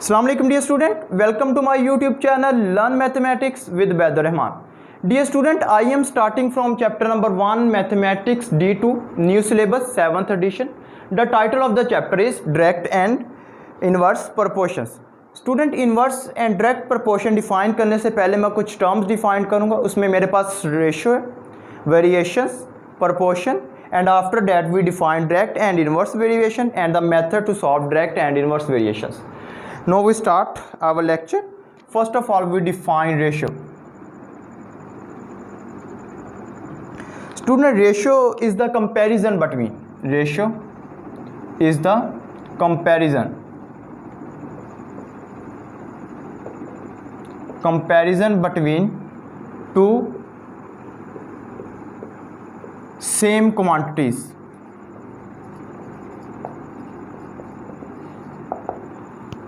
अस्सलाम वालेकुम dear student, welcome to my YouTube channel learn mathematics with Baidur Rahman. Dear student, I am starting from chapter number 1 mathematics D2 new syllabus 7th edition. The title of the chapter is direct and inverse proportions. Student, inverse and direct proportion define करने से पहले मैं कुछ terms define करूंगा। उसमें मेरे पास ratio है, variations, proportion, and after that we define direct and inverse variation and the method to solve direct and inverse variations. Now we start our lecture. First of all, we define ratio. Student, ratio is the comparison between two same quantities.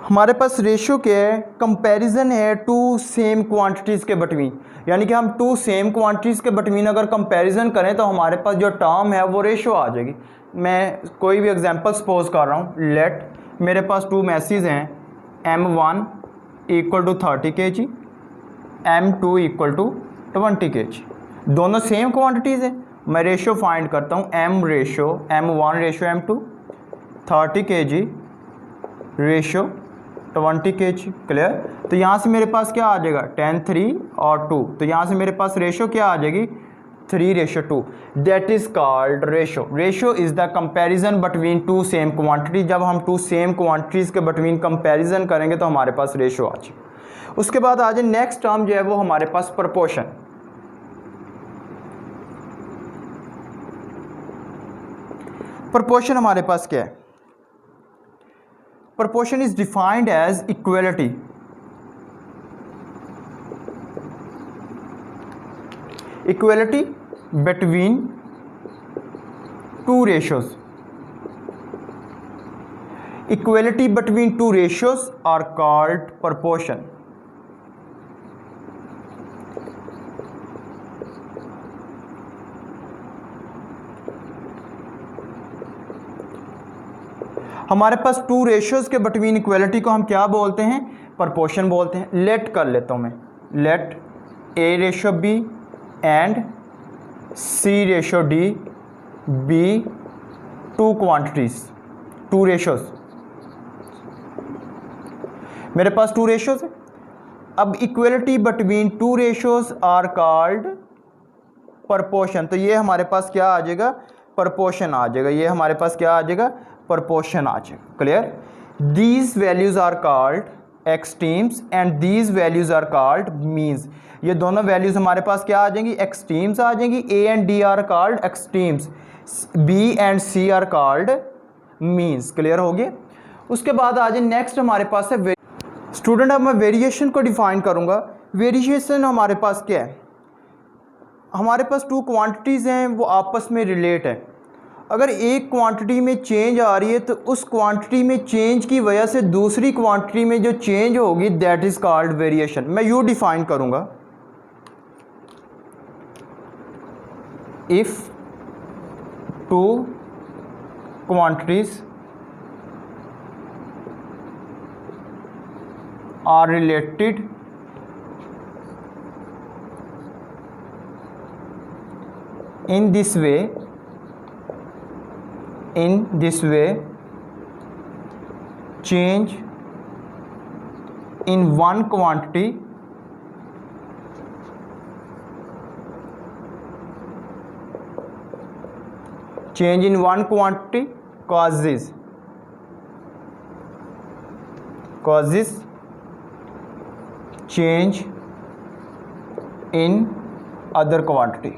हमारे पास ratio क्या है? Comparison है to same quantities के between. यानी कि हम to same quantities के between अगर कंपैरिजन करें तो हमारे पास जो टर्म है वो रेशियो आ जाएगी। मैं कोई भी एग्जांपल सपोज कर रहा हूँ। लेट मेरे पास टू मैसेज हैं, M1 equal to 30 kg, M2 equal to 20 kg। दोनों सेम क्वांटिटीज़ हैं। मैं रेशियो फाइंड करता हूँ, M1 ratio M2, 30 kg ratio 20 kg। Clear? तो यहाँ से मेरे पास क्या आ जाएगा? 10, 3 और 2। तो यहाँ से मेरे पास रेशियो क्या आ जाएगी? 3:2। That is called ratio. Ratio is the comparison between two same quantity. जब हम टू सेम क्वांटिटीज़ के बिटवीन कंपैरिजन करेंगे तो हमारे पास रेशियो आ जाए। उसके बाद आ जाए नेक्स्ट टर्म जो है वो हमारे पास प्रोपोर्शन। प्रोपोर्शन हमारे पास क्या है? Proportion is defined as equality between two ratios. Equality between two ratios are called proportion. हमारे पास टू रेशियोज के बिटवीन इक्वलिटी को हम क्या बोलते हैं? प्रोपोर्शन बोलते हैं। लेट कर लेता हूं मैं, let A:B and C:D be two quantities, two ratios. मेरे पास टू रेशियोज है। अब equality between two ratios are called proportion. तो ये हमारे पास क्या आ जाएगा? प्रोपोर्शन आ जाएगा। ये हमारे पास क्या आ जाएगा? प्रोपोर्शन आ जाएगा। Clear? These values are called extremes and these values are called means. ये दोनों वैल्यूज हमारे पास क्या आ जाएंगी? एक्सट्रीम्स आ जाएंगी। A and D are called extremes, B and C are called means. Clear हो गया? उसके बाद आ जाए नेक्स्ट हमारे पास है स्टूडेंट। अब मैं वेरिएशन को डिफाइन करूंगा। वेरिएशन हमारे पास क्या है? हमारे पास टू क्वांटिटीज़ हैं, वो आपस में रिलेट है। अगर एक क्वांटिटी में चेंज आ रही है तो उस क्वांटिटी में चेंज की वजह से दूसरी क्वांटिटी में जो चेंज होगी दैट इज कॉल्ड वेरिएशन। मैं यू डिफाइन करूंगा, if two quantities are related in this way change in one quantity causes change in other quantity।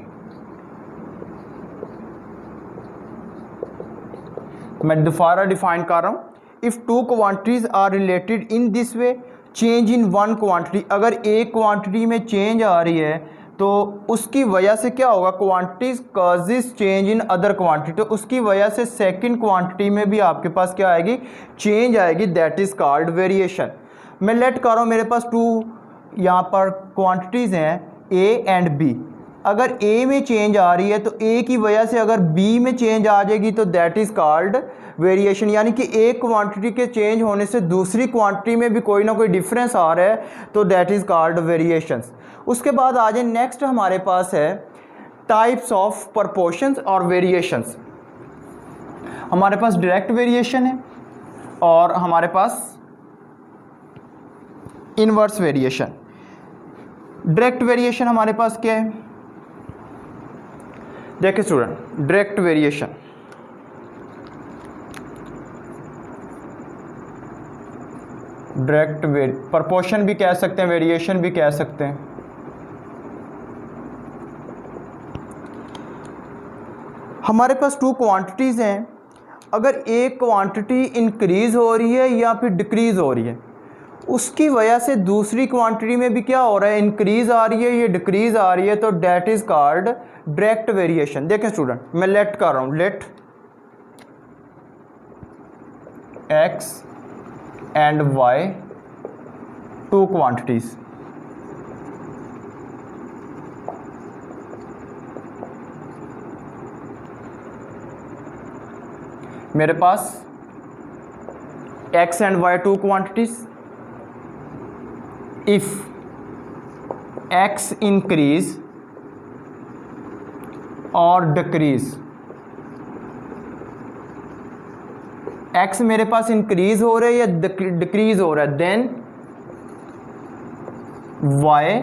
मैं दोबारा डिफाइन कर रहा हूँ, if two quantities are related in this way change in one quantity. अगर एक quantity में change आ रही है तो उसकी वजह से क्या होगा? Quantities causes change in other quantity. तो उसकी वजह से सेकंड क्वांटिटी में भी आपके पास क्या आएगी? चेंज आएगी। That is called variation. मैं लेट कर रहा हूँ, मेरे पास टू यहाँ पर क्वांटिटीज़ हैं A एंड B। अगर ए में चेंज आ रही है तो ए की वजह से अगर बी में चेंज आ जाएगी तो दैट इज़ कॉल्ड वेरिएशन, यानी कि एक क्वांटिटी के चेंज होने से दूसरी क्वांटिटी में भी कोई ना कोई डिफरेंस आ रहा है तो दैट इज़ कॉल्ड वेरिएशंस। उसके बाद आ जाए नेक्स्ट हमारे पास है टाइप्स ऑफ प्रपोर्शंस और वेरिएशंस। हमारे पास डायरेक्ट वेरिएशन है और हमारे पास इनवर्स वेरिएशन। डायरेक्ट वेरिएशन हमारे पास क्या है, देखिए स्टूडेंट, डायरेक्ट वेरिएशन प्रपोर्शन भी कह सकते हैं, वेरिएशन भी कह सकते हैं। हमारे पास टू क्वांटिटीज़ हैं, अगर एक क्वांटिटी इंक्रीज़ हो रही है या फिर डिक्रीज़ हो रही है, उसकी वजह से दूसरी क्वांटिटी में भी क्या हो रहा है, इंक्रीज़ आ रही है या डिक्रीज़ आ रही है, तो that is called direct variation. देखें स्टूडेंट, मैं लेट कर रहा हूँ, let x and y two quantities, मेरे पास x and y two quantities, if x increase और डिक्रीज, x मेरे पास इंक्रीज हो रहा है या डिक्रीज हो रहा है, देन y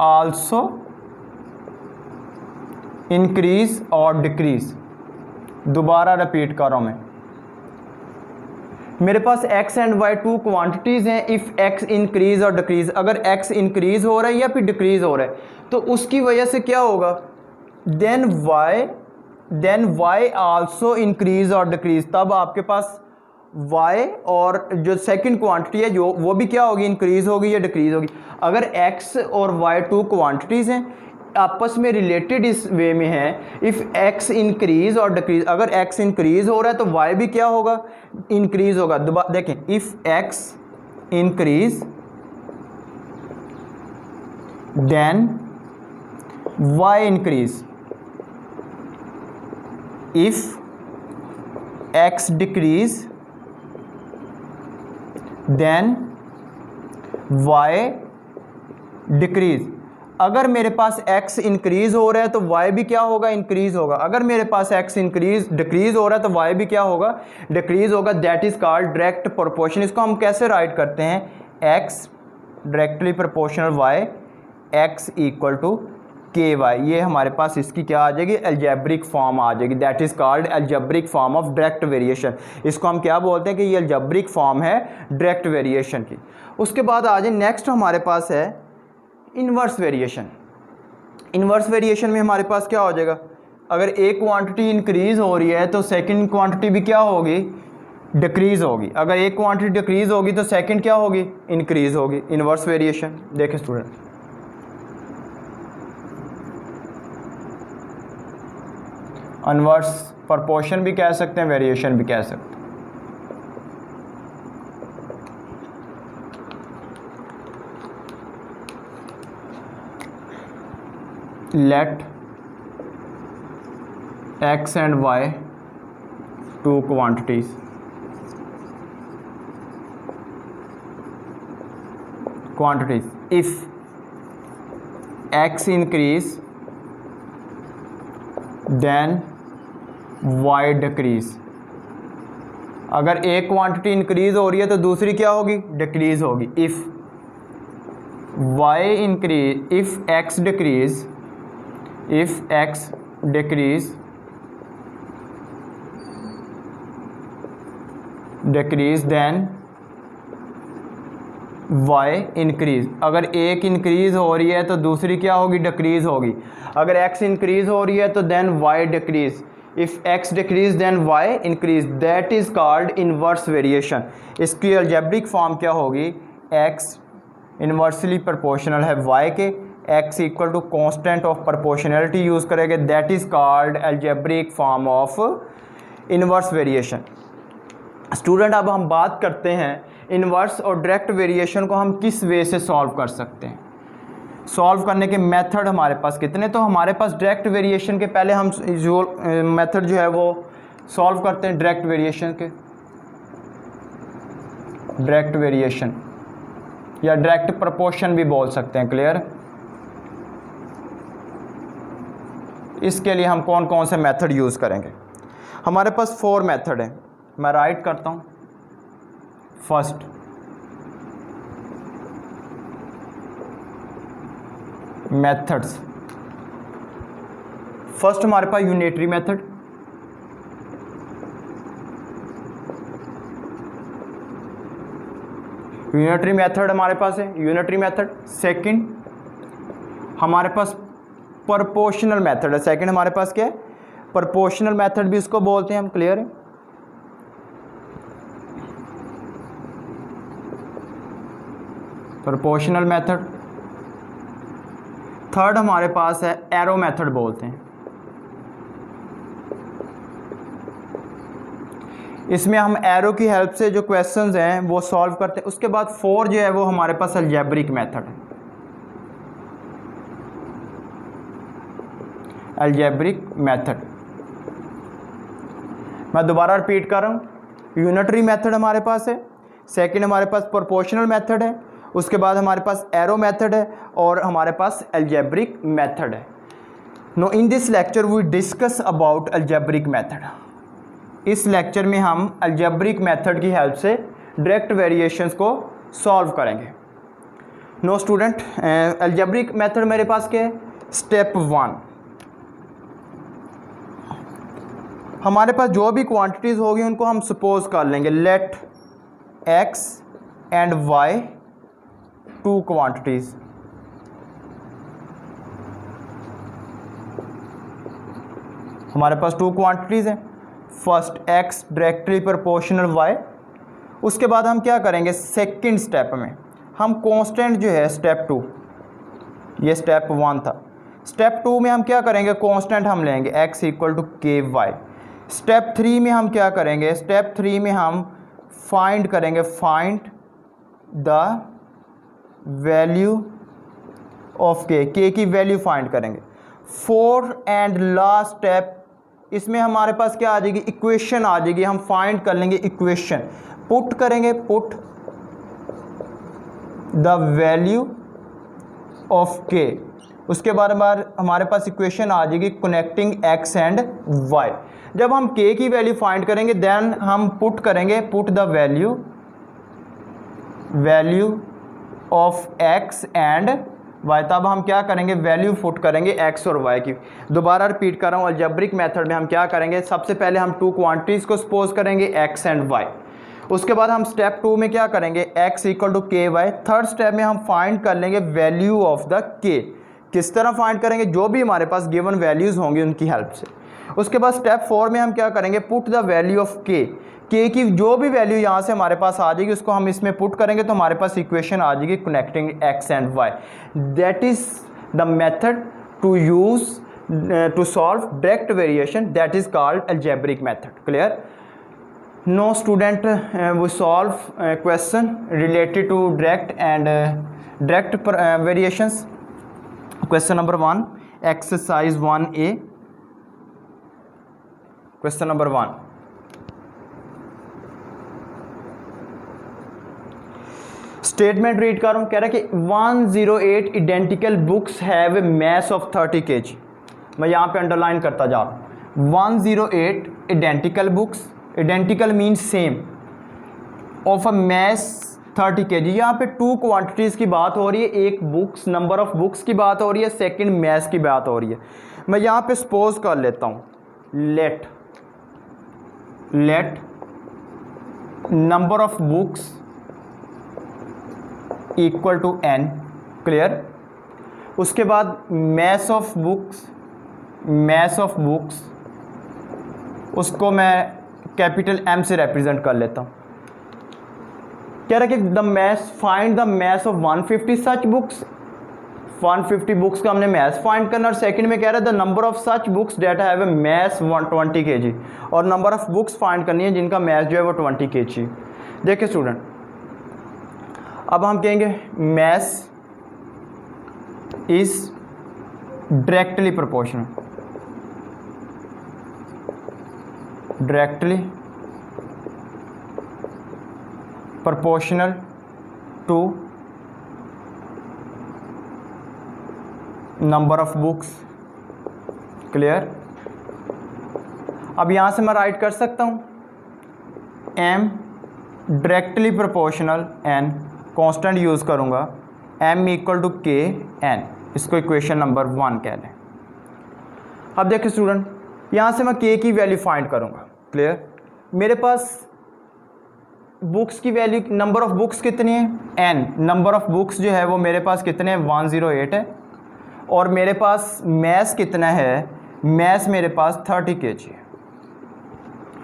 आल्सो इंक्रीज और डिक्रीज। दोबारा रिपीट कर रहा हूं मैं, मेरे पास x and y two quantities हैं, इफ़ x इंक्रीज और डिक्रीज, अगर x इंक्रीज हो रहा है या फिर डिक्रीज हो रहा है तो उसकी वजह से क्या होगा, देन y आल्सो इंक्रीज और डिक्रीज, तब आपके पास y और जो सेकंड क्वांटिटी है जो वो भी क्या होगी, इंक्रीज होगी या डिक्रीज होगी। अगर x और y टू क्वांटिटीज़ हैं, आपस में रिलेटेड इस वे में है, इफ़ x इंक्रीज और डिक्रीज, अगर x इंक्रीज हो रहा है तो y भी क्या होगा, इंक्रीज होगा। दोबारा देखें, if x increase then y increase, if x decrease then y decrease. अगर मेरे पास x इंक्रीज हो रहा है तो y भी क्या होगा, इंक्रीज होगा। अगर मेरे पास x इंक्रीज डिक्रीज हो रहा है तो y भी क्या होगा, डिक्रीज होगा। That is called direct proportion. इसको हम कैसे राइट करते हैं, x directly proportional y, x equal to KY। ये हमारे पास इसकी क्या आ जाएगी, अलजेब्रिक फॉर्म आ जाएगी। That is called algebraic form of direct variation. इसको हम क्या बोलते हैं कि ये अलजेब्रिक फॉर्म है डायरेक्ट वेरिएशन की। उसके बाद आ जाए नेक्स्ट हमारे पास है इन्वर्स वेरिएशन। इन्वर्स वेरिएशन में हमारे पास क्या हो जाएगा, अगर एक क्वांटिटी इंक्रीज हो रही है तो सेकंड क्वांटिटी भी क्या होगी, डिक्रीज होगी। अगर एक क्वांटिटी डिक्रीज होगी तो सेकंड क्या होगी, इंक्रीज होगी। इन्वर्स वेरिएशन देखें स्टूडेंट, इन्वर्स प्रोपोर्शन भी कह सकते हैं, वेरिएशन भी कह सकते हैं। let x and y two quantities, if x increase then y decrease। अगर एक क्वांटिटी इंक्रीज हो रही है तो दूसरी क्या होगी, डिक्रीज होगी। If y increase, if x decrease, if x decrease then y increase। अगर एक इंक्रीज हो रही है तो दूसरी क्या होगी, डिक्रीज होगी। अगर x इंक्रीज हो रही है तो then y decrease, if x decrease then y increase। that is called inverse variation। इसकी अलजेब्रिक फॉर्म क्या होगी, x इन्वर्सली प्रोपोर्शनल है y के, x equal to constant of proportionality use करेंगे। That is called algebraic form of inverse variation. Student अब हम बात करते हैं इन्वर्स और डायरेक्ट वेरिएशन को हम किस वे से सॉल्व कर सकते हैं। सॉल्व करने के मेथड हमारे पास कितने, तो हमारे पास डायरेक्ट वेरिएशन के पहले हम जो मेथड जो है वो सॉल्व करते हैं डायरेक्ट वेरिएशन के, डायरेक्ट वेरिएशन या डायरेक्ट प्रोपोर्शन भी बोल सकते हैं। क्लियर? इसके लिए हम कौन कौन से मेथड यूज़ करेंगे? हमारे पास 4 मेथड है, मैं राइट करता हूँ। First, methods. फर्स्ट हमारे पास यूनिटरी मेथड, यूनिटरी मेथड हमारे पास है, यूनिटरी मेथड। सेकंड हमारे पास प्रोपोर्शनल मेथड है। सेकंड हमारे पास क्या है? प्रोपोर्शनल मेथड भी इसको बोलते हैं हम। क्लियर है? Proportional method. थर्ड हमारे पास है एरो मेथड बोलते हैं। इसमें हम एरो की हेल्प से जो क्वेश्चंस हैं वो सॉल्व करते हैं। उसके बाद 4 जो है वो हमारे पास अलजेब्रिक मेथड है, अलजेब्रिक मेथड। मैं दोबारा रिपीट कर रहा हूँ, यूनिटरी मेथड हमारे पास है, सेकंड हमारे पास प्रोपोर्शनल मेथड है, उसके बाद हमारे पास एरो मेथड है और हमारे पास अलजेब्रिक मेथड है। Now in this lecture we discuss about algebraic method. इस लेक्चर में हम अलजेब्रिक मेथड की हेल्प से डायरेक्ट वेरिएशंस को सॉल्व करेंगे। नो स्टूडेंट, अलजेब्रिक मेथड मेरे पास क्या है? स्टेप 1, हमारे पास जो भी क्वांटिटीज़ होगी उनको हम सपोज कर लेंगे let x and y 2 quantities. हमारे पास 2 क्वांटिटीज़ हैं। First x directly proportional y। उसके बाद हम क्या करेंगे? सेकंड स्टेप में हम कांस्टेंट जो है स्टेप 2, ये स्टेप 1 था, स्टेप 2 में हम क्या करेंगे? कांस्टेंट हम लेंगे x इक्वल टू के वाई। स्टेप 3 में हम क्या करेंगे? स्टेप 3 में हम फाइंड करेंगे, फाइंड द वैल्यू ऑफ के की वैल्यू फाइंड करेंगे। 4 एंड लास्ट स्टेप, इसमें हमारे पास क्या आ जाएगी? इक्वेशन आ जाएगी। हम फाइंड कर लेंगे इक्वेशन, पुट करेंगे, पुट द वैल्यू ऑफ के। उसके बाद हमारे पास इक्वेशन आ जाएगी कनेक्टिंग x एंड y। जब हम k की वैल्यू फाइंड करेंगे देन हम पुट करेंगे, put the value of x and y। तब हम क्या करेंगे? वैल्यू पुट करेंगे x और y की। दोबारा रिपीट कर रहा हूँ, अलजेब्रिक मेथड में हम क्या करेंगे? सबसे पहले हम 2 क्वांटिटीज़ को सपोज करेंगे x एंड y। उसके बाद हम स्टेप 2 में क्या करेंगे? x इक्वल टू के वाई। थर्ड स्टेप में हम फाइंड कर लेंगे वैल्यू ऑफ द k। किस तरह फाइंड करेंगे? जो भी हमारे पास गिवन वैल्यूज़ होंगी उनकी हेल्प से। उसके बाद स्टेप 4 में हम क्या करेंगे? पुट द वैल्यू ऑफ के की जो भी वैल्यू यहाँ से हमारे पास आ जाएगी उसको हम इसमें पुट करेंगे तो हमारे पास इक्वेशन आ जाएगी connecting x and y। That is the method to use to solve direct variation, that is called algebraic method. Clear? Now student, we solve question related to direct and direct variations. Question number 1, exercise 1A. Question number 1. Statement read कर रहा हूँ, कह रहा है कि 108 identical books have a mass of 30 kg। मैं यहाँ पे अंडरलाइन करता जा रहा हूँ। 108 identical books, identical means same, of a mass 30 kg। यहाँ पे 2 क्वांटिटीज़ की बात हो रही है, एक बुक्स, नंबर ऑफ बुक्स की बात हो रही है, सेकंड मैथ की बात हो रही है। मैं यहाँ पे सपोज कर लेता हूँ let number of books equal to n। Clear? उसके बाद मैथ ऑफ बुक्स उसको मैं कैपिटल M से रिप्रेजेंट कर लेता हूँ। कह रहा है कि find the math of 150 such books. 150 books का हमने मैथ फाइंड करना। और सेकंड में कह रहा है the number of such books that have a mass 120 kg। और नंबर ऑफ बुक्स फाइंड करनी है जिनका मैथ जो है वो 20 kg। देखिए स्टूडेंट, अब हम कहेंगे mass is directly proportional, directly proportional to number of books. Clear. अब यहाँ से मैं राइट कर सकता हूँ m directly proportional n, constant use करूँगा m equal to k n, इसको इक्वेशन नंबर 1 कह लें। अब देखिए स्टूडेंट, यहाँ से मैं k की वैल्यू फाइंड करूँगा। क्लियर। मेरे पास बुक्स की वैल्यू, नंबर ऑफ़ बुक्स कितनी है n, नंबर ऑफ़ बुक्स जो है वो मेरे पास कितने हैं 108 है, और मेरे पास मैथ्स कितना है, मैथ्स मेरे पास 30 kg है।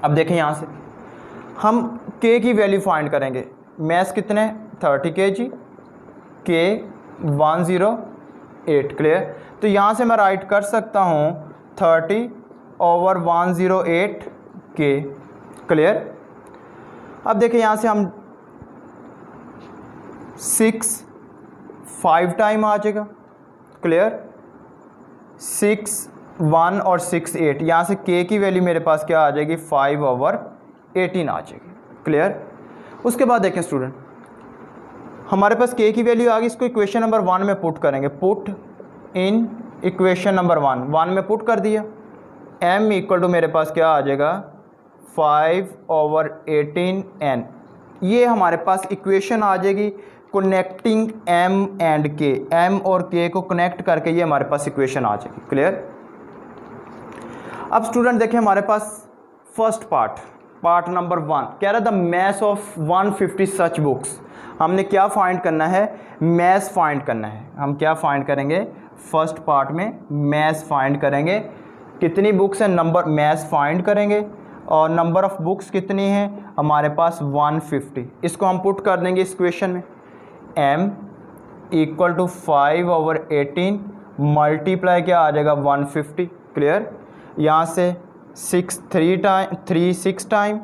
अब देखें यहाँ से हम k की वैल्यू फाइंड करेंगे, मैथ्स कितने 30 kg, k 108। क्लियर। तो यहाँ से मैं राइट कर सकता हूँ 30 ओवर 108 k। क्लियर। अब देखिए यहाँ से हम 6 5 टाइम आ जाएगा। क्लियर। 6 1 और 6 8, यहाँ से k की वैल्यू मेरे पास क्या आ जाएगी 5 ओवर 18 आ जाएगी। क्लियर। उसके बाद देखें स्टूडेंट, हमारे पास k की वैल्यू आ गई, इसको इक्वेशन नंबर 1 में पुट करेंगे। पुट इन इक्वेशन नंबर 1 में पुट कर दिया। m इक्वल टू मेरे पास क्या आ जाएगा 5 ओवर 18 n, ये हमारे पास इक्वेशन आ जाएगी connecting m and k, m और k को कनेक्ट करके ये हमारे पास इक्वेशन आ जाएगी। क्लियर। अब स्टूडेंट देखिए हमारे पास फर्स्ट पार्ट नंबर 1 कह रहा है the math of 150 such books. हमने क्या फाइंड करना है, मैथ फाइंड करना है। हम क्या फाइंड करेंगे, फर्स्ट पार्ट में मैथ फाइंड करेंगे, कितनी बुक्स हैं नंबर, मैथ फाइंड करेंगे, और नंबर ऑफ़ बुक्स कितनी हैं हमारे पास 150। इसको हम पुट कर देंगे इस क्वेश्चन में, m equal to 5 over 18 multiply क्या आ जाएगा 150। क्लियर। यहाँ से 6 टाइम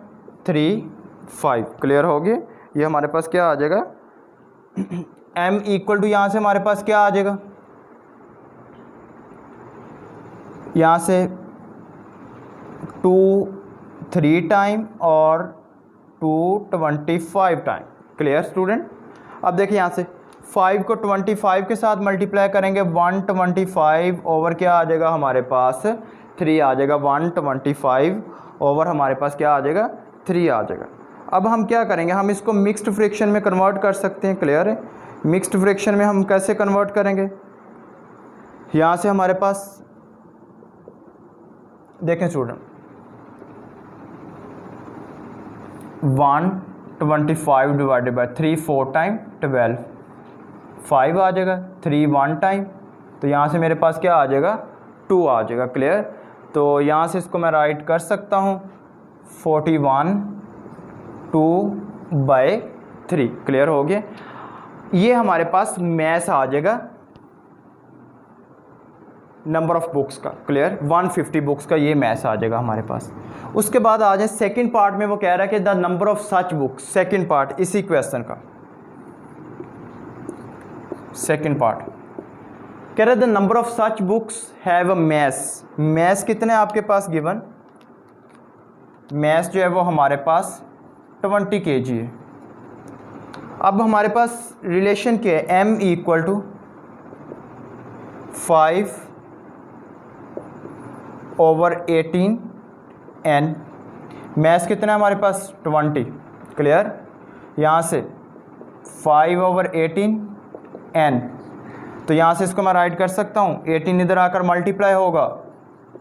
3 5। क्लियर हो गया। ये हमारे पास क्या आ जाएगा m इक्वल टू, यहाँ से हमारे पास क्या आ जाएगा, यहाँ से 2 3 टाइम और 225 टाइम। Clear student. अब देखिए यहाँ से 5 को 25 के साथ मल्टीप्लाई करेंगे, 125 ओवर क्या आ जाएगा हमारे पास 3 आ जाएगा, 125 ओवर हमारे पास क्या आ जाएगा 3 आ जाएगा। अब हम क्या करेंगे, हम इसको मिक्स्ड फ्रैक्शन में कन्वर्ट कर सकते हैं। क्लियर है। मिक्स्ड फ्रैक्शन में हम कैसे कन्वर्ट करेंगे, यहाँ से हमारे पास देखें स्टूडेंट 125 डिवाइडेड बाई 3 4 टाइम 12 5 आ जाएगा, 3 1 टाइम, तो यहाँ से मेरे पास क्या आ जाएगा 2 आ जाएगा। क्लियर। तो यहाँ से इसको मैं राइट कर सकता हूँ 41 2/3। क्लियर हो गया। ये हमारे पास मैथ आ जाएगा नंबर ऑफ़ बुक्स का। क्लियर। 150 बुक्स का ये मैथ आ जाएगा हमारे पास। उसके बाद आ जाए सेकंड पार्ट में, वो कह रहा है कि the number of such books, second part इसी क्वेश्चन का सेकंड पार्ट कह रहा है the number of such books have a maths. Maths कितने आपके पास गिवन, मैथ्स जो है वो हमारे पास 20 kg है। अब हमारे पास रिलेशन क्या है, m equal to 5 over 18 n, mass कितना है हमारे पास 20। क्लियर। यहाँ से 5 ओवर 18 n, तो यहाँ से इसको मैं राइट कर सकता हूँ, 18 इधर आकर मल्टीप्लाई होगा,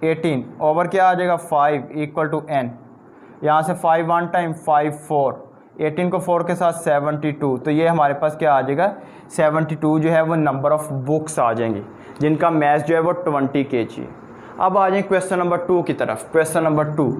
18 ओवर क्या आ जाएगा 5 इक्वल टू n, यहाँ से 5 1 टाइम 5 4, 18 को 4 के साथ 72, तो ये हमारे पास क्या आ जाएगा 72 जो है वो नंबर ऑफ़ बुक्स आ जाएंगी जिनका मैथ जो है वो 20 kg है। अब आ जाए क्वेश्चन नंबर 2 की तरफ। क्वेश्चन नंबर 2,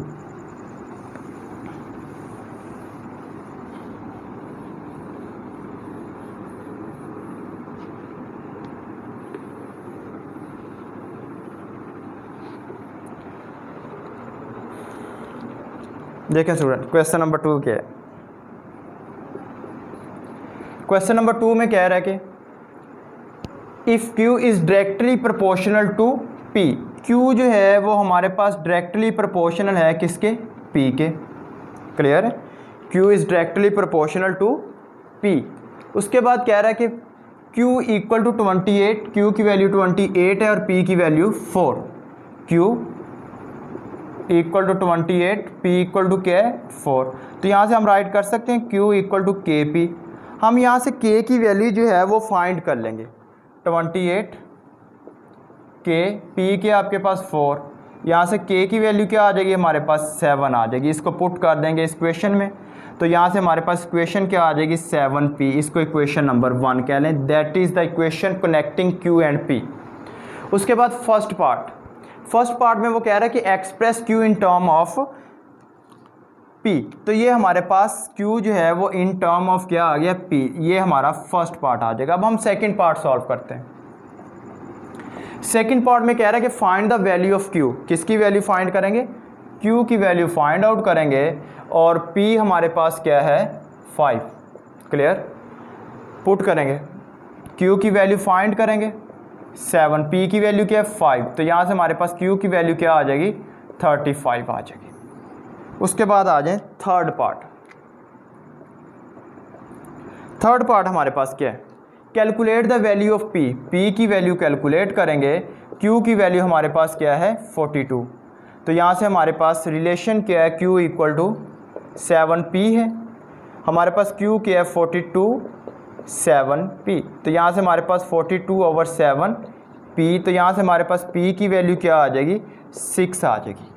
देखें स्टूडेंट क्वेश्चन नंबर 2 क्या है। क्वेश्चन नंबर 2 में कह रहा है कि if Q is directly proportional to P, Q जो है वो हमारे पास डायरेक्टली प्रोपोर्शनल है किसके, P के। क्लियर है, Q is directly proportional to P। उसके बाद कह रहा है कि Q इक्वल टू 28, Q की वैल्यू 28 है और P की value 4। Q equal to 28, P equal to क्या है 4। तो यहाँ से हम राइट कर सकते हैं Q इक्वल टू KP। हम यहाँ से K की वैल्यू जो है वो फाइंड कर लेंगे। 28 K, P के आपके पास 4, यहाँ से K की वैल्यू क्या आ जाएगी हमारे पास 7 आ जाएगी। इसको पुट कर देंगे इस क्वेश्चन में, तो यहाँ से हमारे पास इक्वेशन क्या आ जाएगी 7P। इसको इक्वेशन नंबर 1 कह लें, that is the equation connecting Q and P। उसके बाद फर्स्ट पार्ट में वो कह रहा है कि express Q in term of P। तो ये हमारे पास Q जो है वो इन टर्म ऑफ क्या आ गया P, ये हमारा फर्स्ट पार्ट आ जाएगा। अब हम सेकंड पार्ट सॉल्व करते हैं। सेकंड पार्ट में कह रहा है कि find the value of Q। किसकी वैल्यू फाइंड करेंगे, Q की वैल्यू फाइंड आउट करेंगे और P हमारे पास क्या है 5। क्लियर, पुट करेंगे, Q की वैल्यू फाइंड करेंगे 7, P की वैल्यू क्या है 5। तो यहाँ से हमारे पास Q की वैल्यू क्या आ जाएगी 35 आ जाएगी। उसके बाद आ जाए थर्ड पार्ट हमारे पास क्या है, calculate the value of P। P की वैल्यू कैलकुलेट करेंगे, Q की वैल्यू हमारे पास क्या है 42। तो यहाँ से हमारे पास रिलेशन क्या है, Q इक्वल टू 7P है, हमारे पास Q क्या है 42 7P। तो यहाँ से हमारे पास 42/7P। तो यहाँ से हमारे पास P की वैल्यू क्या आ जाएगी 6 आ जाएगी।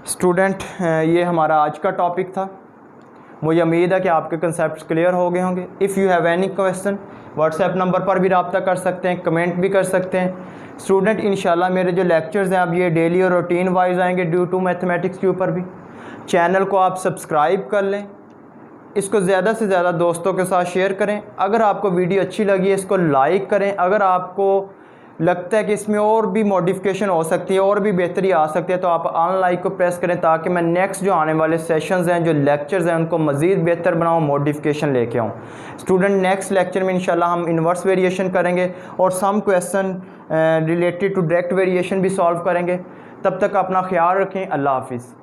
स्टूडेंट, ये हमारा आज का टॉपिक था। मुझे उम्मीद है कि आपके कंसेप्ट क्लियर हो गए होंगे। If you have any question, WhatsApp number पर भी रब्ता कर सकते हैं, कमेंट भी कर सकते हैं। स्टूडेंट, इंशाल्लाह मेरे जो लेक्चर्स हैं अब ये डेली और रूटीन वाइज आएंगे ड्यू टू मैथमेटिक्स के ऊपर भी। चैनल को आप सब्सक्राइब कर लें, इसको ज़्यादा से ज़्यादा दोस्तों के साथ शेयर करें। अगर आपको वीडियो अच्छी लगी है इसको लाइक करें। अगर आपको लगता है कि इसमें और भी मॉडिफिकेशन हो सकती है, और भी बेहतरी आ सकती है, तो आप अनलाइक को प्रेस करें ताकि मैं नेक्स्ट जो आने वाले सेशंस हैं, जो लेक्चर्स हैं, उनको मज़ीद बेहतर बनाऊँ, मॉडिफिकेशन लेके आऊँ। स्टूडेंट, नेक्स्ट लेक्चर में इंशाल्लाह हम इन्वर्स वेरिएशन करेंगे और some question related to direct variation भी सॉल्व करेंगे। तब तक अपना ख्याल रखें। अल्लाह हाफिज़।